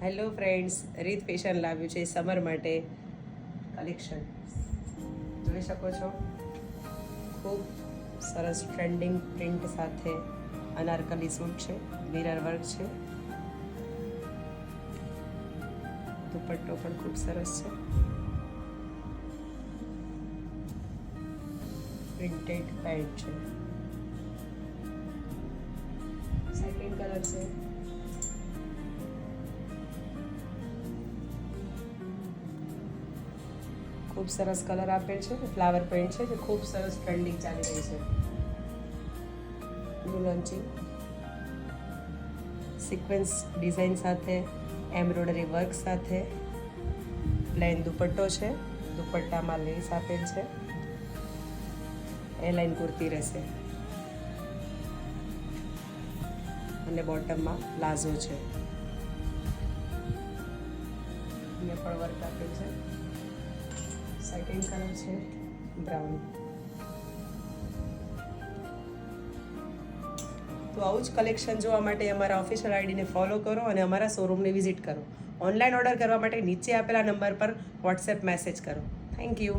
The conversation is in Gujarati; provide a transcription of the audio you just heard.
હેલો ફ્રેન્ડ્સ, રીત ફેશન લાવ્યું છે સમર માટે કલેક્શન. જોઈ શકો છો, ખૂબ સરસ ટ્રેન્ડિંગ પ્રિન્ટ સાથે અનારકલી સૂટ છે. મિરર વર્ક છે. દુપટ્ટો પણ ખૂબ સરસ છે. પ્રિન્ટેડ પેન્ટ છે. સેકન્ડ કલર છે. ખૂબ સરસ કલર આપેલ છે. ફ્લાવર પેન્ટ છે જે ખૂબ સરસ ટ્રેન્ડિંગ ચાલી રહી છે. ન્યૂ લોન્ચિંગ સિક્વન્સ ડિઝાઇન સાથે એમ્બ્રોઇડરી વર્ક સાથે પ્લેન દુપટ્ટો છે. દુપટ્ટામાં લેસ આપેલ છે. એ લાઇન કુર્તી રહેશે અને બોટમમાં પ્લાઝો છે. અહીંયા પણ વર્ક આપેલ છે. સેકન્ડ કલર છે બ્રાઉન. તો આવું જ કલેક્શન જોવા માટે અમારા ઓફિશિયલ આઈડીને ફોલો કરો અને અમારા શોરૂમને વિઝિટ કરો. ઓનલાઈન ઓર્ડર કરવા માટે નીચે આપેલા નંબર પર વોટ્સએપ મેસેજ કરો. Thank you.